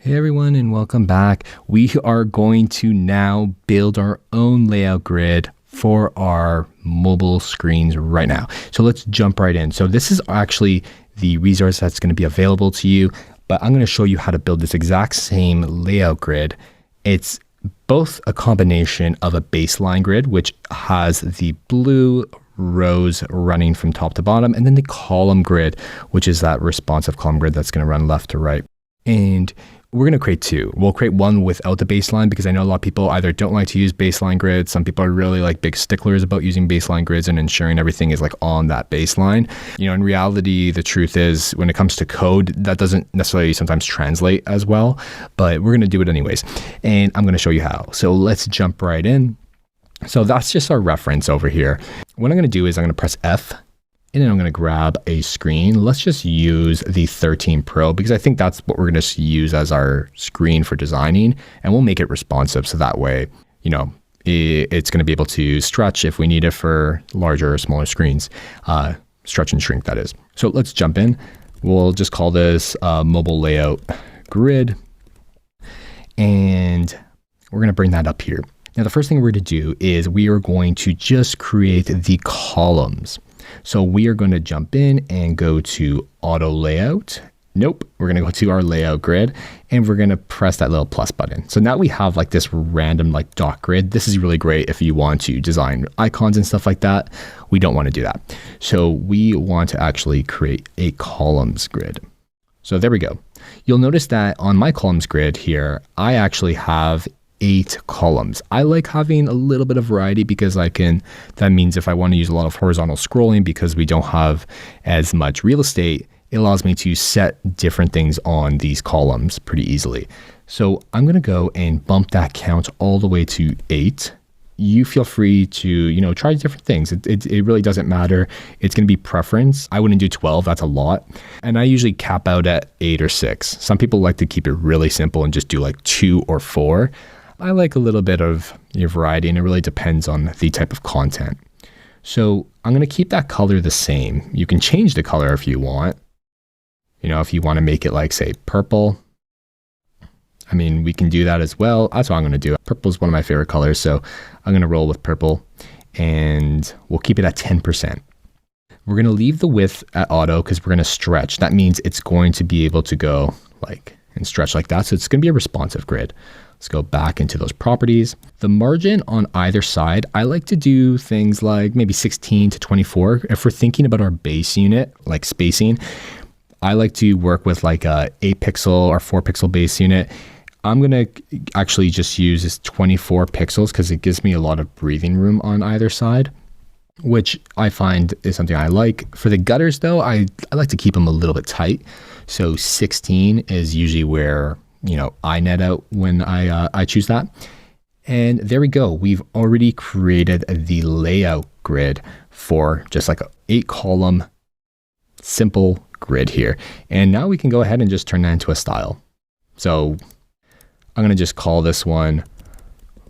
Hey everyone, and welcome back. We are going to now build our own layout grid for our mobile screens right now. So let's jump right in. So this is actually the resource that's going to be available to you, but I'm going to show you how to build this exact same layout grid. It's both a combination of a baseline grid, which has the blue rows running from top to bottom, and then the column grid, which is that responsive column grid that's going to run left to right. And we're going to create two. We'll create one without the baseline because I know a lot of people either don't like to use baseline grids. Some people are really like big sticklers about using baseline grids and ensuring everything is like on that baseline. You know, in reality, the truth is when it comes to code, that doesn't necessarily sometimes translate as well, but we're going to do it anyways. And I'm going to show you how. So let's jump right in. So that's just our reference over here. What I'm going to do is I'm going to press F. And then I'm going to grab a screen. Let's just use the 13 Pro because I think that's what we're going to use as our screen for designing. And we'll make it responsive. So that way, you know, it's going to be able to stretch if we need it for larger or smaller screens. Stretch and shrink, that is. So let's jump in. We'll just call this mobile layout grid. And we're going to bring that up here. Now, the first thing we're going to do is we are going to just create the columns. So we are going to jump in and go to auto layout. Nope. We're going to go to our layout grid and we're going to press that little plus button. So now we have like this random like dot grid. This is really great if you want to design icons and stuff like that. We don't want to do that. So we want to actually create a columns grid. So there we go. You'll notice that on my columns grid here, I actually have 8 columns. I like having a little bit of variety because that means if I want to use a lot of horizontal scrolling because we don't have as much real estate, it allows me to set different things on these columns pretty easily. So I'm going to go and bump that count all the way to 8. You feel free to, you know, try different things. It really doesn't matter. It's going to be preference. I wouldn't do 12. That's a lot. And I usually cap out at 8 or 6. Some people like to keep it really simple and just do like 2 or 4. I like a little bit of variety, and it really depends on the type of content. So I'm going to keep that color the same. You can change the color if you want. You know, if you want to make it like, say, purple. I mean, we can do that as well. That's what I'm going to do. Purple is one of my favorite colors, so I'm going to roll with purple, and we'll keep it at 10%. We're going to leave the width at auto because we're going to stretch. That means it's going to be able to go like and stretch like that. So it's going to be a responsive grid. Let's go back into those properties. The margin on either side, I like to do things like maybe 16 to 24. If we're thinking about our base unit, like spacing, I like to work with like a 8 pixel or 4 pixel base unit. I'm going to actually just use this 24 pixels because it gives me a lot of breathing room on either side, which I find is something I like. For the gutters though, I like to keep them a little bit tight. So 16 is usually where, you know, I net out when I choose that. And there we go. We've already created the layout grid for just like a 8 column simple grid here. And now we can go ahead and just turn that into a style. So I'm going to just call this one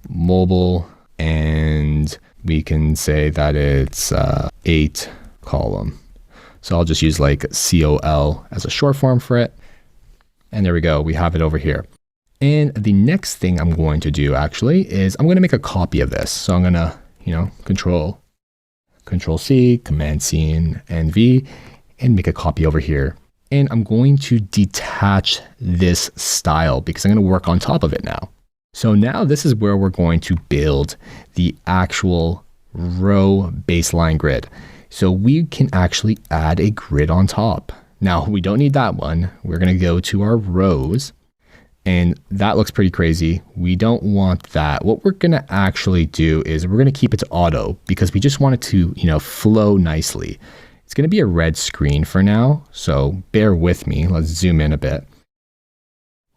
mobile, and we can say that it's 8 column. So I'll just use like COL as a short form for it. And there we go. We have it over here. And the next thing I'm going to do actually is I'm going to make a copy of this. So I'm going to, you know, Control C, Command C and V, and make a copy over here. And I'm going to detach this style because I'm going to work on top of it now. So now this is where we're going to build the actual row baseline grid. So we can actually add a grid on top. Now, we don't need that one. We're going to go to our rows, and that looks pretty crazy. We don't want that. What we're going to actually do is we're going to keep it to auto because we just want it to, you know, flow nicely. It's going to be a red screen for now, so bear with me. Let's zoom in a bit.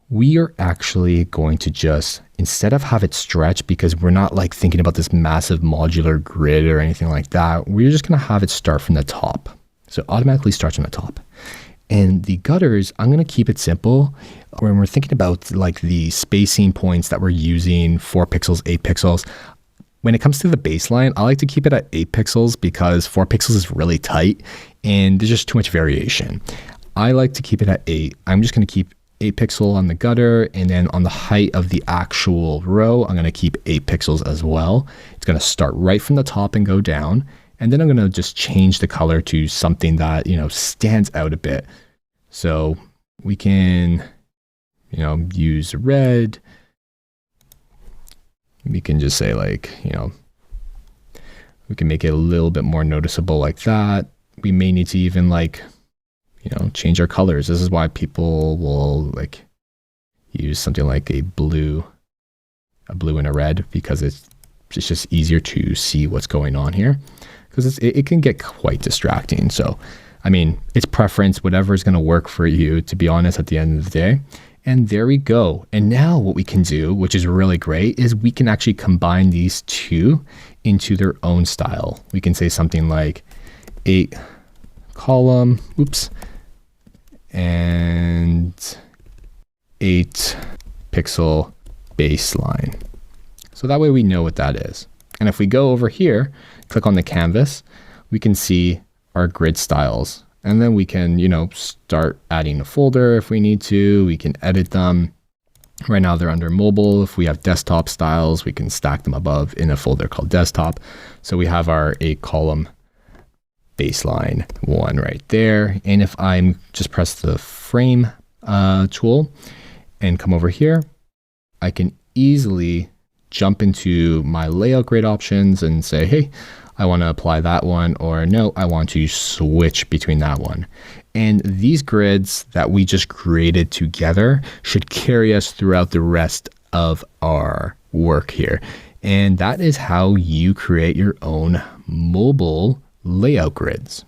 We are actually going to just, instead of have it stretch, because we're not like thinking about this massive modular grid or anything like that, we're just going to have it start from the top. So automatically starts from the top. And the gutters, I'm going to keep it simple. When we're thinking about like the spacing points that we're using, 4 pixels, 8 pixels, when it comes to the baseline, I like to keep it at 8 pixels because 4 pixels is really tight and there's just too much variation. I like to keep it at 8. I'm just going to keep 8 pixel on the gutter, and then on the height of the actual row, I'm going to keep 8 pixels as well. It's going to start right from the top and go down. And then I'm going to just change the color to something that, stands out a bit. So we can, use red. We can just say like, we can make it a little bit more noticeable like that. We may need to even like, change our colors. This is why people will like use something like a blue and a red, because it's just easier to see what's going on here, because it can get quite distracting. So, I mean, it's preference, whatever is going to work for you, to be honest, at the end of the day. And there we go. And now what we can do, which is really great, is we can actually combine these two into their own style. We can say something like 8 column, and 8 pixel baseline. So that way we know what that is. And if we go over here, click on the canvas, we can see our grid styles. And then we can, start adding a folder if we need to. We can edit them. Right now they're under mobile. If we have desktop styles, we can stack them above in a folder called desktop. So we have our 8 column baseline one right there. And if I'm just press the frame tool and come over here, I can easily jump into my layout grid options and say, hey, I want to apply that one, or no, I want to switch between that one. And these grids that we just created together should carry us throughout the rest of our work here. And that is how you create your own mobile layout grids.